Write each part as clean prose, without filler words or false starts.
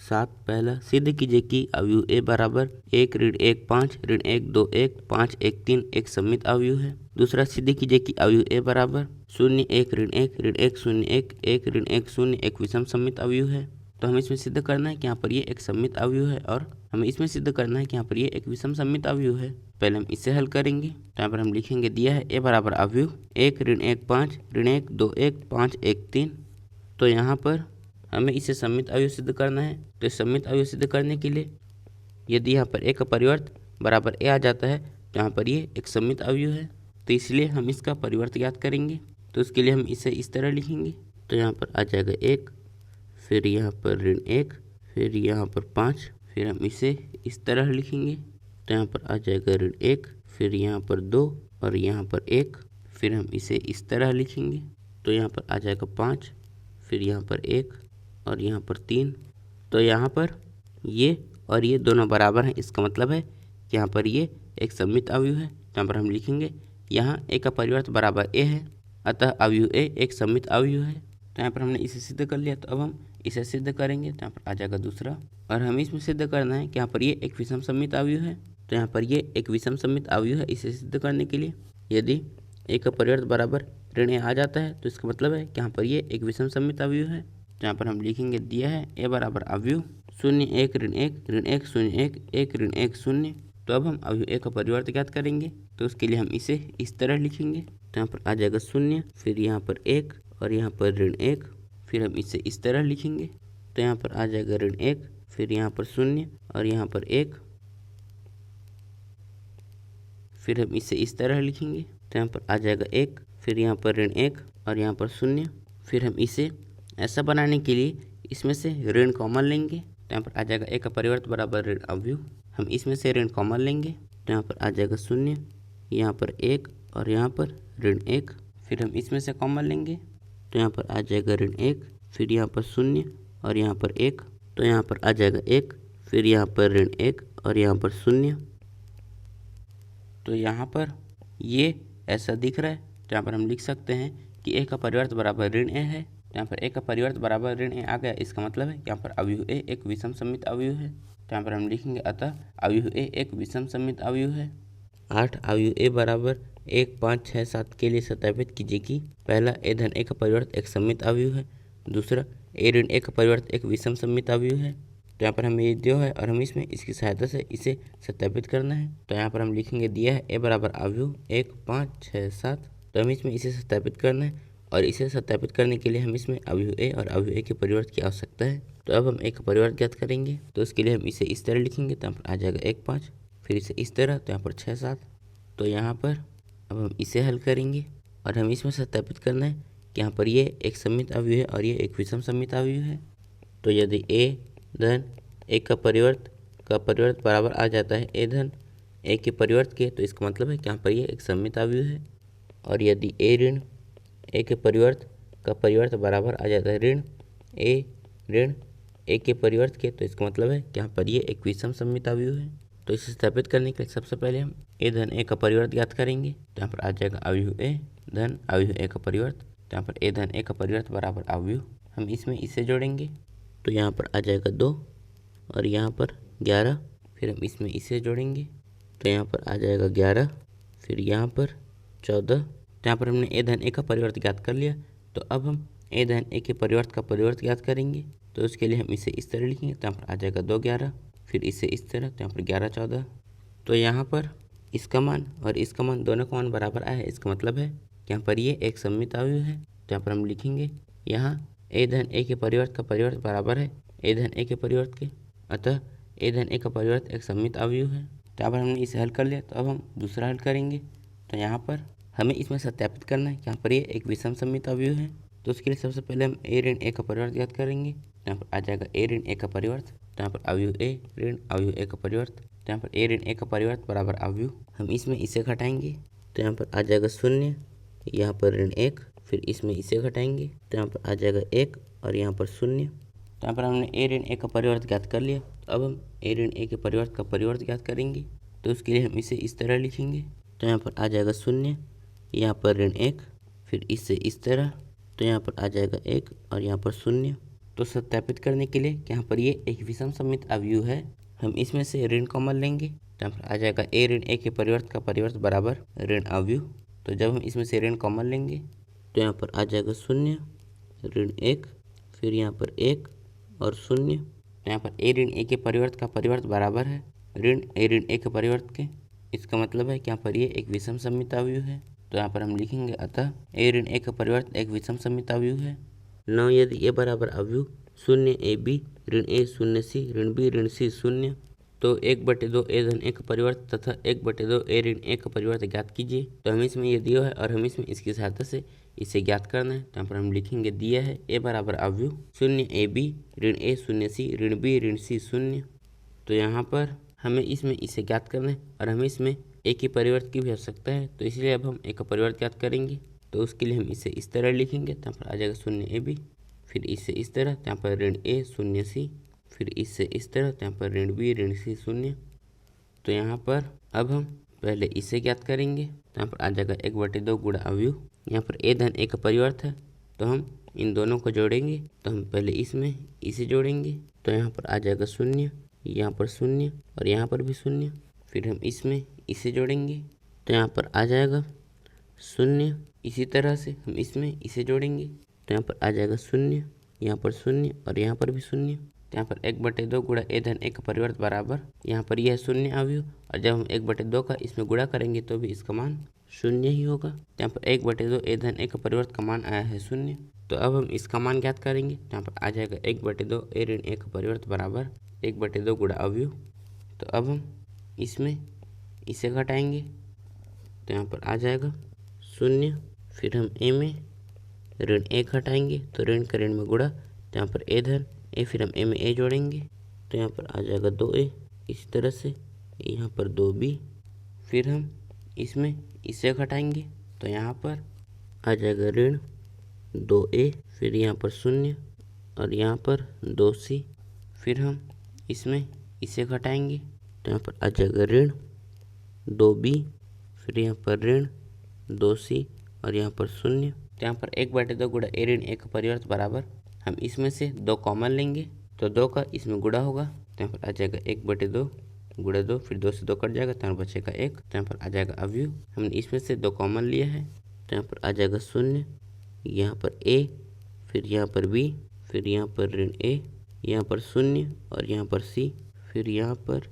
7। पहला, सिद्ध कीजिए कि अवयव ए बराबर 1 ऋण 1 5 ऋण 1 2 1 5 1 3 एक सममित अवयव है। दूसरा, सिद्ध कीजिए कि अवयव ए बराबर 0 1 ऋण 1 ऋण 1 0 1 1 ऋण 1 0 एक विषम सममित अवयव है। तो हमें इसमें सिद्ध करना है कि यहाँ पर ये एक सममित अवयव है और हमें इसमें सिद्ध करना है कि यहाँ पर ये एक विषम सममित अवयव है। पहले हम इसे हल करेंगे। तो यहाँ पर हम लिखेंगे, दिया है ए बराबर अवयव 1 ऋण 1 5 ऋण 1 2 1 5 1 3। तो यहाँ पर हमें इसे सममित अवयव सिद्ध करना है। तो सममित अवयव सिद्ध करने के लिए यदि यहाँ पर ए का परिवर्त बराबर ए आ जाता है तो यहाँ पर ये एक सममित अवयव है, तो इसलिए हम इसका परिवर्त ज्ञात करेंगे। तो उसके लिए हम इसे इस तरह लिखेंगे। तो यहाँ पर आ जाएगा 1, फिर यहाँ पर ऋण 1, फिर यहाँ पर 5, फिर हम इसे इस तरह लिखेंगे। तो यहाँ पर आ जाएगा ऋण 1, फिर यहाँ पर 2 और यहाँ पर 1, फिर हम इसे इस तरह लिखेंगे। तो यहाँ पर आ जाएगा 5, फिर यहाँ पर 1 और यहाँ पर 3। तो यहाँ पर ये और ये दोनों बराबर हैं, इसका मतलब है कि यहाँ पर ये एक सममित अवयव है। तो यहाँ पर हम लिखेंगे, यहाँ ए का परिवर्त बराबर ए है, अतः अवयव ए एक सममित अवयव है। तो यहाँ पर हमने इसे सिद्ध कर लिया। तो अब हम इसे सिद्ध करेंगे। तो यहाँ पर आ जाएगा दूसरा, और हमें इसमें सिद्ध करना है कि यहाँ पर ये एक विषम सममित अवयव है। तो यहाँ पर ये एक विषम सममित अवयव है। इसे सिद्ध करने के लिए यदि ए का परिवर्त बराबर ऋण ए आ जाता है तो इसका मतलब है कि यहाँ पर ये एक विषम सममित अवयव है। तो यहाँ पर हम लिखेंगे, दिया है ए बराबर अवयव 0 1 ऋण 1 ऋण 1 0 1 1 ऋण 1 0। तो अब हम अवयव ए का परिवर्त ज्ञात करेंगे। तो उसके लिए हम इसे इस तरह लिखेंगे। तो यहाँ पर आ जाएगा 0, फिर यहाँ पर 1 और यहाँ पर ऋण 1, फिर हम इसे इस तरह लिखेंगे। तो यहाँ पर आ जाएगा ऋण 1, फिर यहाँ पर 0 और यहाँ पर 1, फिर हम इसे इस तरह लिखेंगे। तो यहाँ पर आ जाएगा 1, फिर यहाँ पर ऋण 1 और यहाँ पर 0। फिर हम इसे ऐसा बनाने के लिए इसमें से ऋण कॉमन लेंगे। तो यहाँ पर आ जाएगा ए का परिवर्त बराबर ऋण अवयव, हम इसमें से ऋण कॉमन लेंगे। तो यहाँ पर आ जाएगा 0, यहाँ पर 1 और यहाँ पर ऋण 1, फिर हम इसमें से कॉमन लेंगे। तो यहाँ पर आ जाएगा ऋण 1, फिर यहाँ पर 0 और यहाँ पर 1। तो यहाँ पर आ जाएगा 1, फिर यहाँ पर ऋण 1 और यहाँ पर 0। तो यहाँ पर ये ऐसा दिख रहा है। तो यहाँ पर हम लिख सकते हैं कि ए का परिवर्त बराबर ऋण ए है। तो यहाँ पर ए का परिवर्त बराबर ऋण ए आ गया, इसका मतलब है कि यहाँ पर अवयव ए एक विषम सममित अवयव है। तो यहाँ पर हम लिखेंगे, अतः अवयव ए एक विषम सममित अवयव है। 8 अवयव ए बराबर 1 5 6 7 के लिए सत्यापित कीजिए कि पहला, ए धन ए का परिवर्त एक सममित अवयव है। दूसरा, ए ऋण ए का परिवर्त एक विषम सममित अवयव है। तो यहाँ पर हमें ये दिया है और हमें इसमें इसकी सहायता से इसे सत्यापित करना है। तो यहाँ पर हम लिखेंगे, दिया है ए बराबर अवयव 1 5 6 7। तो हमें इसमें इसे सत्यापित करना है और इसे सत्यापित करने के लिए हम इसमें अवयव ए और अवयव ए के परिवर्त की आवश्यकता है। तो अब हम एक परिवर्त ज्ञात करेंगे। तो उसके लिए हम इसे इस तरह लिखेंगे। तो यहाँ पर आ जाएगा 1 5, फिर इसे इस तरह, तो यहाँ पर 6 7। तो यहाँ पर अब हम इसे हल करेंगे और हमें इसमें सत्यापित करना है कि यहाँ पर ये एक सममित अवयव है और ये एक विषम सममित अवयव है। तो यदि ए धन ए का परिवर्त बराबर आ जाता है ए धन ए के परिवर्त के, तो इसका मतलब है कि यहाँ पर ये एक सममित अवयव है। और यदि ए ऋण ए के परिवर्त बराबर आ जाता है ऋण ए के परिवर्त के, तो इसका मतलब है कि यहाँ पर ये एक विषम सममित अवयव है। तो इसे स्थापित करने के लिए सबसे पहले हम ए धन ए का परिवर्त ज्ञात करेंगे। तो यहाँ पर आ जाएगा अवयव ए धन अवयव ए का परिवर्त। तो यहाँ पर ए धन ए का परिवर्त बराबर अवयव, हम इसमें इसे जोड़ेंगे। तो यहाँ पर आ जाएगा 2 और यहाँ पर 11, फिर हम इसमें इसे जोड़ेंगे। तो यहाँ पर आ जाएगा 11, फिर यहाँ पर 14। तो यहाँ पर हमने ए धन ए का परिवर्त ज्ञात कर लिया। तो अब हम ए धन ए के परिवर्त का परिवर्त ज्ञात करेंगे। तो उसके लिए हम इसे इस तरह लिखेंगे। तो यहाँ पर आ जाएगा 2 11, फिर इसे इस तरह, तो यहाँ पर 11 14। तो यहाँ पर इसका मान और इसका मान दोनों का मान बराबर आया है, इसका मतलब है कि यहाँ पर ये एक सममित अवयव है। तो यहाँ पर हम लिखेंगे, यहाँ ए धन ए के परिवर्त का परिवर्त बराबर है ए धन ए के परिवर्त के, अतः ए धन ए का परिवर्त एक सममित अवयव है। तो यहाँ पर हमने इसे हल कर लिया। तो अब हम दूसरा हल करेंगे। तो यहाँ पर हमें इसमें सत्यापित करना है कि यहाँ पर ये एक विषम सममित अवयव है। तो उसके लिए सबसे पहले हम ए ऋण ए का परिवर्त ज्ञात करेंगे। तो यहाँ पर आ जाएगा ए ऋण ए का परिवर्त। तो यहाँ पर अवयव ए ऋण अवयव ए का परिवर्त। तो यहाँ पर ए ऋण ए का परिवर्त बराबर अवयव, हम इसमें इसे घटाएंगे। तो यहाँ पर आ जाएगा 0, यहाँ पर ऋण 1, फिर इसमें इसे घटाएंगे। तो यहाँ पर आ जाएगा 1 और यहाँ पर 0। तो यहाँ पर हमने ए ऋण ए का परिवर्त ज्ञात कर लिया। तो अब हम ए ऋण ए के परिवर्त का परिवर्त ज्ञात करेंगे। तो उसके लिए हम इसे इस तरह लिखेंगे। तो यहाँ पर आ जाएगा 0, यहाँ पर ऋण 1, फिर इससे इस तरह, तो यहाँ पर आ जाएगा 1 और यहाँ पर 0। तो सत्यापित करने के लिए यहाँ पर ये एक विषम सममित अवयव है, हम इसमें से ऋण कॉमन लेंगे तो यहाँ पर आ जाएगा a ऋण a के परिवर्त का परिवर्त बराबर ऋण अवयव। तो जब हम इसमें से ऋण कॉमन लेंगे तो यहाँ पर आ जाएगा 0 ऋण 1, फिर यहाँ पर 1 और 0। तो यहाँ पर a ऋण a के परिवर्त का परिवर्त बराबर है ऋण a ऋण a के परिवर्त के। इसका मतलब है कि यहाँ पर ये एक विषम सममित अवयव है। तो यहाँ पर हम लिखेंगे अतः a ऋण a का परिवर्त एक विषम सममित अवयव है। न यदि a बराबर अवयव 0 ab ऋण a 0 c ऋण b ऋण c 0, तो 1/2 a धन a का परिवर्त तथा 1/2 a ऋण a का परिवर्त ज्ञात कीजिए। तो हमें इसमें ये दिया है और हमें इसमें इसकी सहायता से इसे ज्ञात करना है। तो यहाँ पर हम लिखेंगे दिया है a बराबर अवयव 0 ab ऋण a 0 c ऋण b ऋण c 0। तो यहाँ पर हमें इसमें इसे ज्ञात करना है और हमें इसमें a की परिवर्त की भी आवश्यकता है। तो इसलिए अब हम a का परिवर्त ज्ञात करेंगे। तो उसके लिए हम इसे इस तरह लिखेंगे। तो यहाँ पर आ जाएगा 0 ab, फिर इससे इस तरह, तो यहाँ पर ऋण a 0 c, फिर इससे इस तरह, तो यहाँ पर ऋण b ऋण c 0। तो यहाँ पर अब हम पहले इसे ज्ञात करेंगे। तो यहाँ पर आ जाएगा 1/2 गुणा अवयव, यहाँ पर a धन a का परिवर्त है तो हम इन दोनों को जोड़ेंगे। तो हम पहले इसमें इसे जोड़ेंगे। तो यहाँ पर आ जाएगा 0, यहाँ पर 0 और यहाँ पर भी 0। फिर हम इसमें इसे जोड़ेंगे तो यहाँ पर आ जाएगा 0। इसी तरह से हम इसमें इसे जोड़ेंगे तो यहाँ पर आ जाएगा 0, यहाँ पर 0 और यहाँ पर भी 0। तो यहाँ पर 1/2 गुणा a धन a का परिवर्त बराबर, यहाँ पर यह 0 अवयव और जब हम 1/2 का इसमें गुणा करेंगे तो भी इसका मान 0 ही होगा। तो यहाँ पर 1/2 a धन a का परिवर्त का मान आया है 0। तो अब हम इसका मान ज्ञात करेंगे। तो यहाँ पर आ जाएगा 1/2 a ऋण a का परिवर्त बराबर 1/2 गुणा अवयव। तो अब हम इसमें इसे घटाएंगे तो यहाँ पर आ जाएगा 0। फिर हम a में ऋण 1 घटाएंगे तो ऋण का ऋण में गुणा, तो यहाँ पर a धन a, फिर हम a में a जोड़ेंगे तो यहाँ पर आ जाएगा 2a। इसी तरह से यहाँ पर 2b, फिर हम इसमें इसे घटाएंगे तो यहाँ पर आ जाएगा ऋण 2a, फिर यहाँ पर 0 और यहाँ पर 2c, फिर हम इसमें इसे घटाएंगे तो यहाँ पर आ जाएगा ऋण 2b, फिर यहाँ पर ऋण 2c और यहाँ पर 0। तो यहाँ पर 1/2 गुणा a ऋण a का परिवर्त बराबर, हम इसमें से 2 कॉमन लेंगे तो 2 का इसमें गुणा होगा। तो यहाँ पर आ जाएगा 1/2 गुणा 2, फिर 2 से 2 कट जाएगा तो यहाँ बचेगा 1। तो यहाँ पर आ जाएगा अवयव, हमने इसमें से 2 कॉमन लिया है तो यहाँ पर आ जाएगा 0, यहाँ पर a, फिर यहाँ पर b, फिर यहाँ पर ऋण a, यहाँ पर 0 और यहाँ पर c, फिर यहाँ पर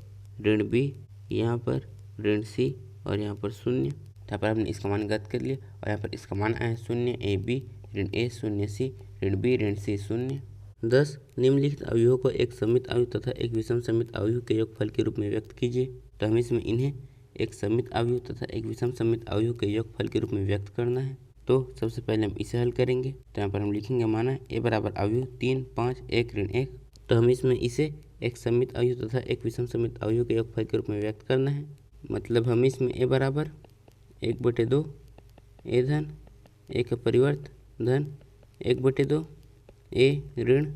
ऋण b, यहाँ पर ऋण c और यहाँ पर 0। यहाँ पर हमने इसका मान ज्ञात कर लिया और यहाँ पर इसका मान आया 0 ab ऋण a 0 c ऋण b ऋण c 0। 10 निम्नलिखित अवयवों को एक सममित अवयव तथा एक विषम सममित अवयव के योगफल के रूप में व्यक्त कीजिए। तो हमें इसमें इन्हें एक सममित अवयव तथा एक विषम सममित अवयव के योगफल के रूप में व्यक्त करना है। तो सबसे पहले हम इसे हल करेंगे। तो यहाँ पर हम लिखेंगे माना a बराबर अवयव 3 5 1 ऋण 1। तो हम इसमें इसे एक सममित अवयव तथा एक विषम सममित अवयव के योगफल के रूप में व्यक्त करना है। मतलब हम इसमें a बराबर 1/2 a धन a का परिवर्त धन 1/2 a ऋण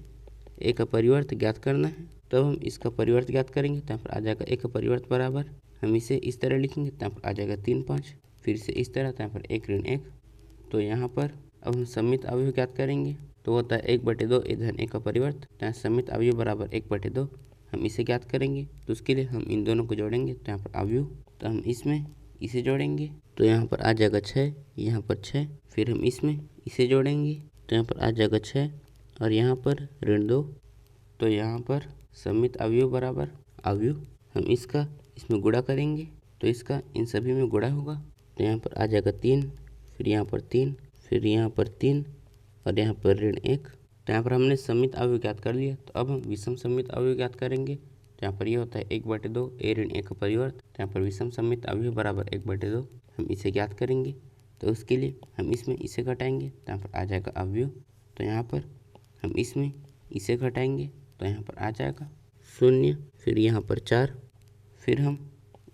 a का परिवर्त ज्ञात करना है। तब हम इसका परिवर्त ज्ञात करेंगे तो यहाँ पर आ जाएगा a का परिवर्त बराबर, हम इसे इस तरह लिखेंगे तो यहाँ पर आ जाएगा 3 5, फिर से इस तरह, तो यहाँ पर 1 ऋण 1। तो यहाँ पर अब हम सममित अवयव ज्ञात करेंगे तो होता है 1/2 a धन a का परिवर्त, तो यहाँ सममित अवयव बराबर 1/2, हम इसे ज्ञात करेंगे। तो उसके लिए हम इन दोनों को जोड़ेंगे तो यहाँ पर अवयव, तो हम इसमें इसे जोड़ेंगे तो यहाँ पर आ जाएगा 6, यहाँ पर 6, फिर हम इसमें इसे जोड़ेंगे तो यहाँ पर आ जाएगा 6 और यहाँ पर ऋण 2। तो यहाँ पर सममित अवयव बराबर अवयव, हम इसका इसमें गुणा करेंगे तो इसका इन सभी में गुणा होगा। तो यहाँ पर आ जाएगा 3, फिर यहाँ पर 3, फिर यहाँ पर 3 और यहाँ पर ऋण 1। तो यहाँ पर हमने सममित अवयव ज्ञात कर लिया। तो अब हम विषम सममित अवयव ज्ञात करेंगे। तो यहाँ पर यह होता है 1/2 a ऋण a का परिवर्त, तो यहाँ पर विषम सममित अवयव बराबर 1/2, हम इसे ज्ञात करेंगे। तो उसके लिए हम इसमें इसे घटाएंगे तो यहाँ पर आ जाएगा अवयव। तो यहाँ पर हम इसमें इसे घटाएंगे तो यहाँ पर आ जाएगा 0, फिर यहाँ पर 4, फिर हम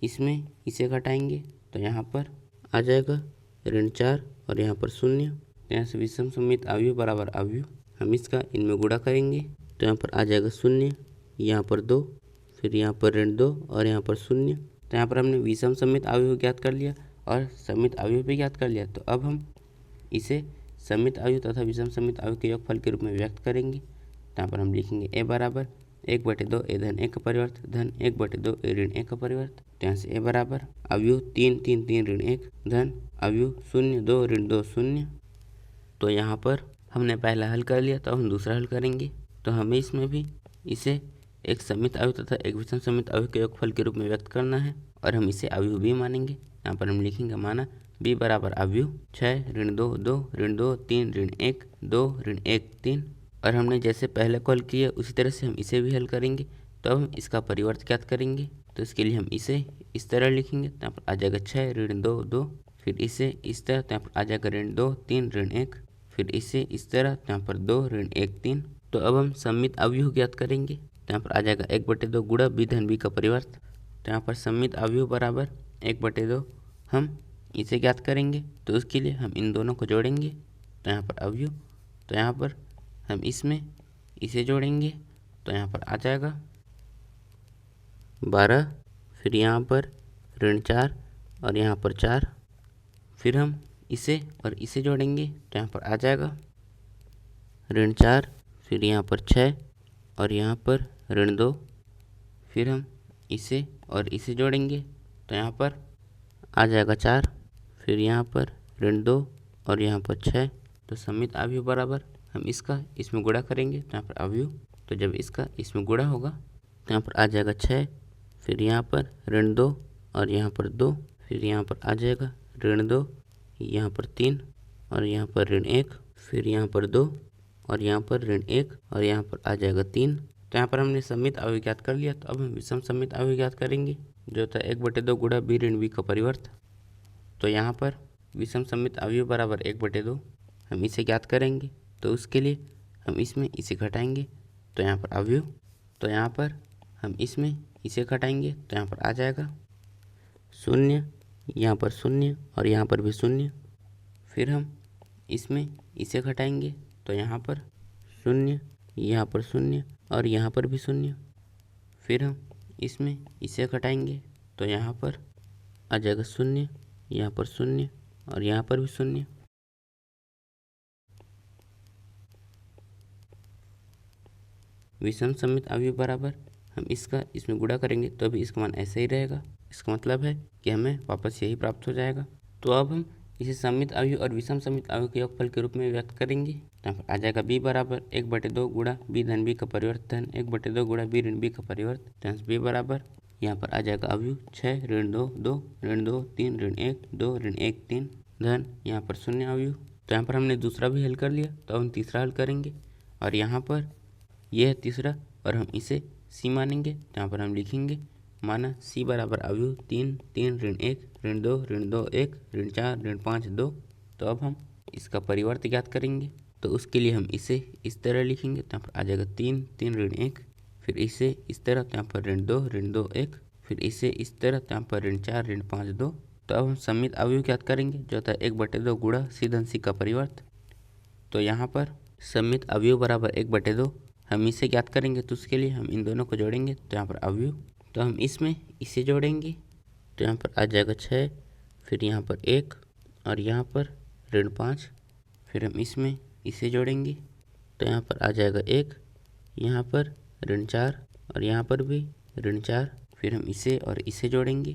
इसमें इसे घटाएंगे तो यहाँ पर आ जाएगा ऋण 4 और यहाँ पर 0। तो यहाँ से विषम सममित अवयव बराबर अवयव, हम इसका इनमें गुणा करेंगे तो यहाँ पर आ जाएगा 0, यहाँ पर 2, फिर यहाँ पर ऋण 2 और यहाँ पर 0। तो यहाँ पर हमने विषम सममित अवयव ज्ञात कर लिया और सममित अवयव भी ज्ञात कर लिया। तो अब हम इसे सममित अवयव तथा विषम सममित अवयव के योगफल के रूप में व्यक्त करेंगे। यहाँ पर हम लिखेंगे ए बराबर 1/2 ए धन 1 का परिवर्त धन 1/2 ए ऋण 1 का परिवर्त। तो यहाँ से ए बराबर अवयव 3 3 3 ऋण 1 धन अवयव 0 2 ऋण 2 0। तो यहाँ पर हमने पहला हल कर लिया, तो हम दूसरा हल करेंगे। तो हमें इसमें भी इसे एक समित अवयव तथा एक विषम समित अवयव के योगफल के रूप में व्यक्त करना है और हम इसे अवयव बी मानेंगे। यहाँ पर हम लिखेंगे माना बी बराबर अवयव 6 ऋण 2 2 ऋण 2 3 ऋण 1 2 ऋण 1 3। और हमने जैसे पहले को हल किया उसी तरह से हम इसे भी हल करेंगे। तो अब हम इसका परिवर्त ज्ञात करेंगे। तो इसके लिए हम इसे इस तरह लिखेंगे। तो यहाँ पर आ जाएगा 6 ऋण 2 2, फिर इसे इस तरह, तो यहाँ पर आ जाएगा ऋण 2 3 ऋण 1, फिर इसे इस तरह, तो यहाँ पर 2 ऋण 1 3। तो अब हम सम्मित अवयव ज्ञात करेंगे। तो यहाँ पर आ जाएगा 1/2 गुणा बी धन बी का परिवर्त। तो यहाँ पर सम्मित अवयव बराबर 1/2 हम इसे ज्ञात करेंगे। तो उसके लिए हम इन दोनों को जोड़ेंगे। तो यहाँ पर अवयव, तो यहाँ पर हम इसमें इसे जोड़ेंगे। तो यहाँ पर आ जाएगा 12, फिर यहाँ पर ऋण 4 और यहाँ पर 4, फिर हम इसे और इसे जोड़ेंगे। तो यहाँ पर आ जाएगा ऋण 4, फिर यहाँ पर 6 और यहाँ पर ऋण 2, फिर हम इसे और इसे जोड़ेंगे। तो यहाँ पर आ जाएगा 4, फिर यहाँ पर ऋण 2 और यहाँ पर 6। तो सम्मित अवयव बराबर हम इसका इसमें गुणा करेंगे। तो यहाँ पर अवयव, तो जब इसका इसमें गुणा होगा तो यहाँ पर आ जाएगा 6, फिर यहाँ पर ऋण 2 और यहाँ पर 2, फिर यहाँ पर आ जाएगा ऋण 2, यहाँ पर 3 और यहाँ पर ऋण 1, फिर यहाँ पर 2 और यहाँ पर ऋण 1 और यहाँ पर आ जाएगा 3। तो यहाँ पर हमने सम्मित अवयव ज्ञात कर लिया। तो अब हम विषम सम्मित अवयव ज्ञात करेंगे, जो था 1/2 गुणा बी ऋण बी का परिवर्त। तो यहाँ पर विषम सम्मित अवयव बराबर 1/2 हम इसे ज्ञात करेंगे। तो उसके लिए हम इसमें इसे घटाएंगे। तो यहाँ पर अवयव, तो यहाँ पर हम इसमें इसे घटाएंगे। तो यहाँ पर आ जाएगा 0, यहाँ पर 0 और यहाँ पर भी 0, फिर हम इसमें इसे घटाएंगे। तो यहाँ पर 0, यहाँ पर 0 और यहाँ पर भी 0, फिर हम इसमें इसे घटाएंगे। तो यहाँ पर आ जाएगा 0, यहाँ पर 0 और यहाँ पर भी 0। विषम सम्मित अवयव बराबर हम इसका इसमें गुणा करेंगे तो भी इसका मान ऐसे ही रहेगा। इसका मतलब है कि हमें वापस यही प्राप्त हो जाएगा। तो अब हम इसे सम्मित अवयव और विषम सम्मित अवयव के योगफल के रूप में व्यक्त करेंगे। तो यहाँ पर आ जाएगा बी बराबर 1/2 गुणा बी धन बी का परिवर्त धन 1/2 गुणा बी ऋण बी का परिवर्त। तो बी बराबर यहाँ पर आ जाएगा अवयव 6 ऋण 2 2 ऋण 2 3 ऋण 1 2 ऋण 1 3 धन यहाँ पर 0 अवयव। तो यहाँ पर हमने दूसरा भी हल कर लिया। तो हम तीसरा हल करेंगे और यहाँ पर यह है तीसरा और हम इसे सी मानेंगे। तो यहाँ पर हम लिखेंगे माना सी बराबर अवयव 3 3 ऋण 1 ऋण 2 ऋण 2 1 ऋण 4 ऋण 5 2। तो अब हम इसका परिवर्त ज्ञात करेंगे। तो उसके लिए हम इसे इस तरह लिखेंगे। तो यहाँ पर आ जाएगा 3 3 ऋण 1, फिर इसे इस तरह, तो यहाँ पर ऋण 2 1, फिर इसे इस तरह, तो यहाँ पर ऋण 4 ऋण 5 2। तो अब हम सम्मित अवयव ज्ञात करेंगे, जो होता है 1/2 गुणा सी धन सी का परिवर्त। तो यहाँ पर सम्मित अवयव बराबर 1/2 हम इसे ज्ञात करेंगे। तो उसके लिए हम इन दोनों को जोड़ेंगे। तो यहाँ पर अवयव, तो हम इसमें इसे जोड़ेंगे। तो यहाँ पर आ जाएगा 6, फिर यहाँ पर 1 और यहाँ पर ऋण 5, फिर हम इसमें इसे जोड़ेंगे। तो यहाँ पर आ जाएगा 1, यहाँ पर ऋण 4 और यहाँ पर भी ऋण 4, फिर हम इसे और इसे जोड़ेंगे।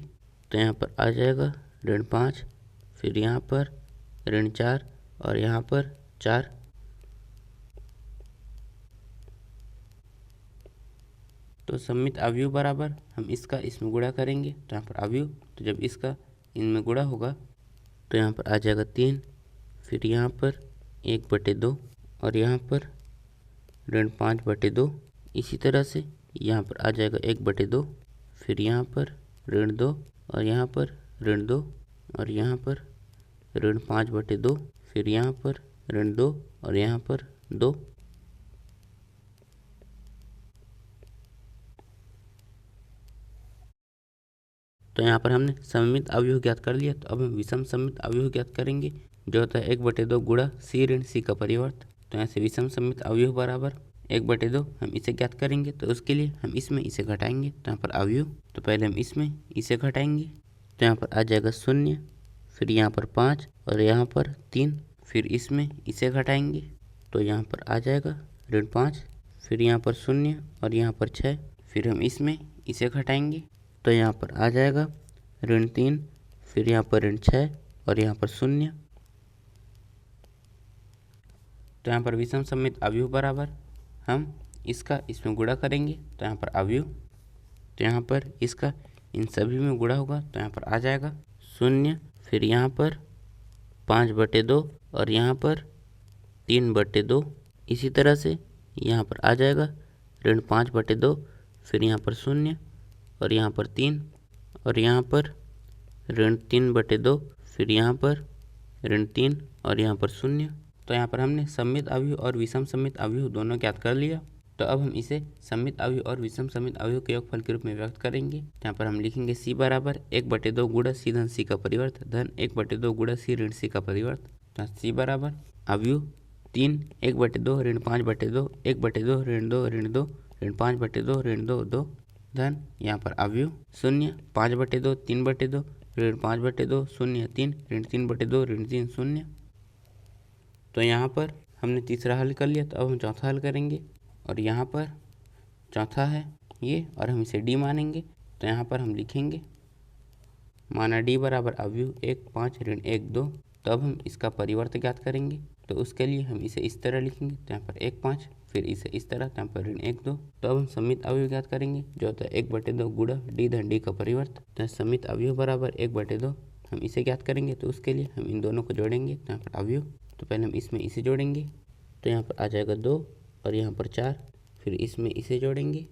तो यहाँ पर आ जाएगा ऋण 5, फिर यहाँ पर ऋण 4 और यहाँ पर 4। तो सम्मित अवयव बराबर हम इसका इसमें गुणा करेंगे। तो यहाँ पर अवयव, तो जब इसका इनमें गुणा होगा तो यहाँ पर आ जाएगा 3, फिर यहाँ पर 1/2 और यहाँ पर ऋण 5/2। इसी तरह से यहाँ पर आ जाएगा 1/2, फिर यहाँ पर ऋण 2 और यहाँ पर ऋण 2 और यहाँ पर ऋण 5/2, फिर यहाँ पर ऋण 2 और यहाँ पर 2। तो यहाँ पर हमने सममित अवयव ज्ञात कर लिया। तो अब हम विषम सममित अवयव ज्ञात करेंगे, जो होता है 1/2 गुणा सी ऋण सी का परिवर्त। तो यहाँ से विषम सममित अवयव बराबर 1/2 हम इसे ज्ञात करेंगे। तो उसके लिए हम इसमें इसे घटाएंगे। तो यहाँ पर अवयव, तो पहले हम इसमें इसे घटाएंगे। तो यहाँ पर आ जाएगा 0, फिर यहाँ पर 5 और यहाँ पर 3, फिर इसमें इसे घटाएंगे। तो यहाँ पर आ जाएगा ऋण 5, फिर यहाँ पर 0 और यहाँ पर 6। फिर हम इसमें इसे घटाएंगे तो यहाँ पर आ जाएगा -3, फिर यहाँ पर -6 और यहाँ पर 0। तो यहाँ पर विषम सममित अवयव बराबर हम इसका इसमें गुणा करेंगे तो यहाँ पर अवयव, तो यहाँ पर इसका इन सभी में गुणा होगा तो यहाँ पर आ जाएगा 0, फिर यहाँ पर 5/2 और यहाँ पर 3/2। इसी तरह से यहाँ पर आ जाएगा -5/2, फिर यहाँ पर 0 और यहाँ पर 3 और यहाँ पर -3/2, फिर यहाँ पर -3 और यहाँ पर 0। तो यहाँ पर हमने सममित अवयव और विषम सममित अवयव दोनों ज्ञात कर लिया। तो अब हम इसे सममित अवयव और विषम सममित अवयव के योगफल के रूप में व्यक्त करेंगे। यहाँ पर हम लिखेंगे C बराबर 1/2 गुणा C धन C का परिवर्त धन 1/2 गुणा C ऋण C का परिवर्त। तो C बराबर अवयव 3 1/2 ऋण 5/2 1/2 ऋण 2 ऋण 2 ऋण 5/2 ऋण 2 2 धन यहाँ पर अवयव 0 5/2 3/2 ऋण 5/2 0 3 ऋण 3/2 ऋण 3 0। तो यहाँ पर हमने तीसरा हल कर लिया। तो अब हम चौथा हल करेंगे और यहाँ पर चौथा है ये और हम इसे D मानेंगे। तो यहाँ पर हम लिखेंगे माना D बराबर अवयव 1 5 ऋण 1 2। तो अब हम इसका परिवर्त ज्ञात करेंगे तो उसके लिए हम इसे इस तरह लिखेंगे तो यहाँ पर 1 5, फिर इसे इस तरह तो यहाँ पर ऋण 1 2। तो अब हम सममित अवयव ज्ञात करेंगे जो होता है 1/2 गुणा D धन D का परिवर्त। तो सममित अवयव बराबर 1/2 हम इसे ज्ञात करेंगे तो उसके लिए हम इन दोनों को जोड़ेंगे तो यहाँ पर अवयव, तो पहले हम इसमें इसे जोड़ेंगे तो यहाँ पर आ जाएगा 2 और यहाँ पर 4, फिर इसमें इसे जोड़ेंगे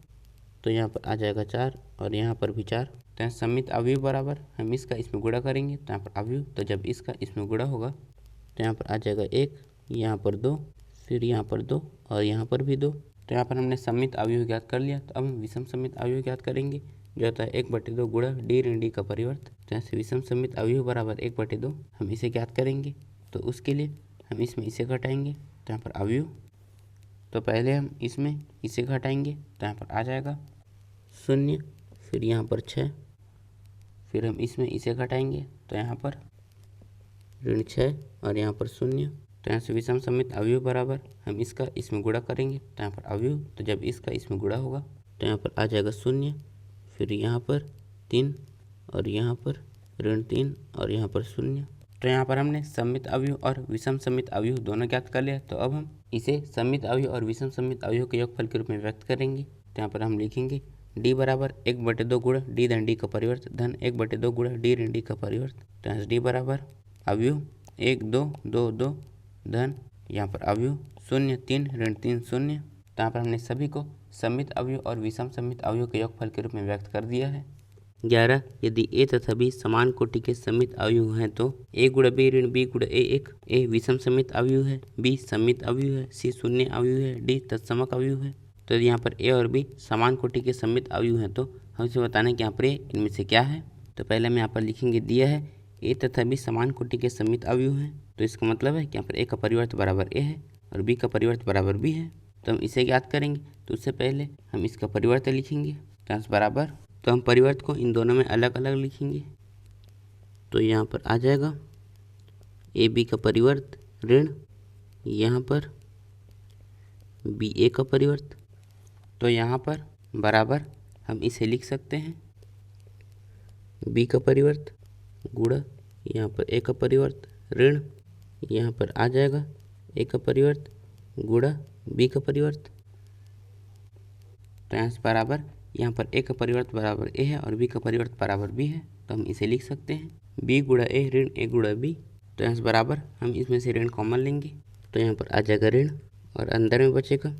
तो यहाँ पर आ जाएगा 4 और यहाँ पर भी 4। तो यहाँ सममित अवयव बराबर हम इसका इसमें गुणा करेंगे तो यहाँ पर अवयव, तो जब इसका इसमें गुणा होगा तो यहाँ पर आ जाएगा 1, यहाँ पर 2, फिर यहाँ पर 2 और यहाँ पर भी 2। तो यहाँ पर हमने सममित अवयव ज्ञात कर लिया। तो अब हम विषम सममित अवयव ज्ञात करेंगे जो होता है 1/2 गुणा D ऋण D का परिवर्त। तो ऐसे विषम सममित अवयव बराबर 1/2 हम इसे ज्ञात करेंगे तो उसके लिए हम इसमें इसे घटाएंगे तो यहाँ पर अवयव, तो पहले हम इसमें इसे घटाएंगे तो यहाँ पर आ जाएगा 0, फिर यहाँ पर 6, फिर हम इसमें इसे घटाएंगे तो यहाँ पर ऋण 6 और यहाँ पर 0। तो यहाँ से विषम सममित अवयव बराबर हम इसका इसमें गुणा करेंगे तो यहाँ पर अवयव, तो जब इसका इसमें गुणा होगा तो यहाँ पर आ जाएगा 0, फिर यहाँ पर 3 और यहाँ पर ऋण 3 और यहाँ पर 0। तो यहाँ पर हमने सममित अवयव और विषम सममित अवयव दोनों ज्ञात कर लिया। तो अब हम इसे सममित अवयव और विषम सममित अवयव के योगफल के रूप में व्यक्त करेंगे। तो यहाँ पर हम लिखेंगे D बराबर 1/2 गुणा D धन D का परिवर्त धन 1/2 गुणा D ऋण D का परिवर्त। तो यहाँ D बराबर अवयव 1 2 2 2 धन यहाँ पर अवयव 0 3 ऋण 3 0। तो यहाँ पर हमने सभी को सममित अवयव और विषम सममित अवयव के योगफल के रूप में व्यक्त कर दिया है। 11 यदि A तथा B समान कोटि के सममित अवयव हैं तो A गुणा B ऋण B गुणा A एक A विषम सममित अवयव है, B सममित अवयव है, C शून्य अवयव है, D तत्समक अवयव है। तो यहाँ पर A और B समान कोटि के सममित अवयव हैं तो हम इसे बताने कि यहाँ पर इनमें से क्या है। तो पहले हम यहाँ पर लिखेंगे दिया है A तथा B समान कोटि के सममित अवयव हैं, तो इसका मतलब है कि यहाँ पर A का परिवर्त बराबर A है और B का परिवर्त बराबर B है। तो हम इसे ज्ञात करेंगे तो उससे पहले हम इसका परिवर्त लिखेंगे तो बराबर, तो हम परिवर्त को इन दोनों में अलग अलग लिखेंगे। तो यहाँ पर आ जाएगा AB का परिवर्त ऋण यहाँ पर BA का परिवर्त। तो यहाँ पर बराबर हम इसे लिख सकते हैं B का परिवर्त गुणा यहाँ पर A का परिवर्त ऋण यहाँ पर आ जाएगा A का परिवर्त गुणा B का परिवर्त। तो यहाँ से बराबर यहाँ पर A का परिवर्त बराबर A है और B का परिवर्त बराबर B है, तो हम इसे लिख सकते हैं B गुणा A ऋण A गुणा B। तो यहाँ से बराबर हम इसमें से ऋण कॉमन लेंगे तो यहाँ पर आ जाएगा ऋण और अंदर में बचेगा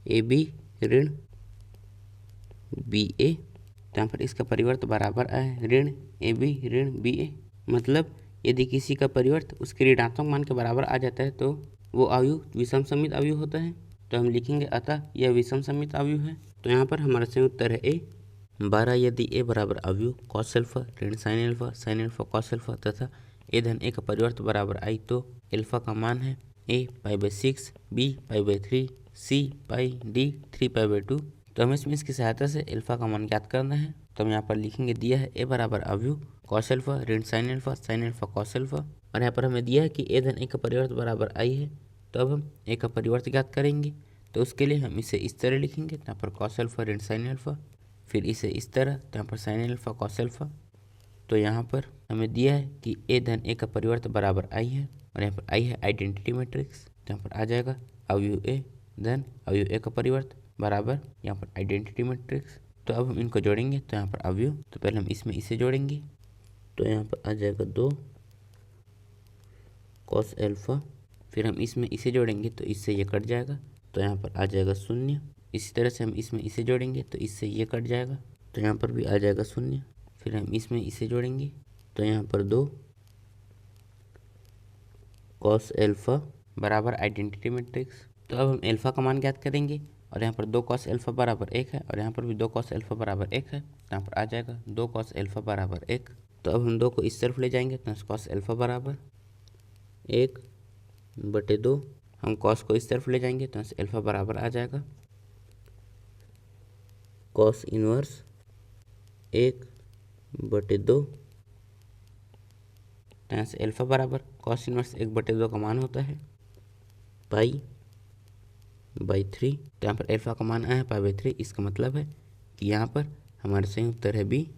AB ऋण BA। तो यहाँ पर इसका परिवर्त बराबर है ऋण AB ऋण BA। मतलब यदि किसी का परिवर्त उसके ऋणात्मक मान के बराबर आ जाता है तो वो अवयव विषम सममित अवयव होता है। तो हम लिखेंगे अतः यह विषम सममित अवयव है। तो यहाँ पर हमारा सही उत्तर है A। 12 यदि A बराबर अवयव कॉस अल्फा ऋण साइन अल्फा कॉस अल्फा तथा A धन A का परिवर्त बराबर I तो अल्फा का मान है A π/6 B π/3 C π D 3π/2। तो हमें इसकी सहायता से अल्फा का मान ज्ञात करना है। तो हम यहाँ पर लिखेंगे दिया है A बराबर अवयव कॉस अल्फा ऋण साइन अल्फा कॉस अल्फा और यहाँ पर हमें दिया है कि A धन A का परिवर्त बराबर I है। तो अब हम A का परिवर्त ज्ञात करेंगे तो उसके लिए हम इसे इस तरह लिखेंगे, तो यहाँ पर कॉस अल्फा ऋण साइन अल्फा, फिर इसे इस तरह, तो यहाँ पर साइन अल्फा कॉस अल्फा। तो यहाँ पर हमें दिया है कि ए धन ए का परिवर्त बराबर आई है, और यहाँ पर आई है आइडेंटिटी मैट्रिक्स। तो यहाँ पर आ जाएगा अवयव ए धन अवयव ए का परिवर्त बराबर यहाँ पर आइडेंटिटी मैट्रिक्स। तो अब हम इनको जोड़ेंगे, तो यहाँ पर अवयव, तो पहले हम इसमें इसे जोड़ेंगे, तो यहाँ पर आ जाएगा 2 कॉस अल्फा, फिर हम इसमें इसे जोड़ेंगे तो इससे ये कट जाएगा, तो यहाँ पर आ जाएगा 0। इसी तरह से हम इसमें इसे जोड़ेंगे तो इससे ये कट जाएगा, तो यहाँ पर भी आ जाएगा 0। फिर हम इसमें इसे जोड़ेंगे तो यहाँ पर 2 कॉस अल्फा बराबर आइडेंटिटी मैट्रिक्स। तो अब हम अल्फा का मान ज्ञात करेंगे, और यहाँ पर 2 कॉस अल्फा बराबर 1 है, और यहाँ पर भी 2 कॉस अल्फा बराबर 1 है, तो यहाँ पर आ जाएगा 2 कॉस अल्फा बराबर 1। तो अब हम 2 को इस तरफ ले जाएंगे, तो कॉस अल्फा बराबर 1/2, हम कॉस को इस तरफ ले जाएंगे तो अल्फा बराबर आ जाएगा कॉस इनवर्स 1/2। तो यहाँ से अल्फा बराबर कॉस इनवर्स 1/2 का मान होता है π/3। तो यहाँ पर अल्फा का मान आया है π/3। इसका मतलब है कि यहाँ पर हमारा सही उत्तर है बी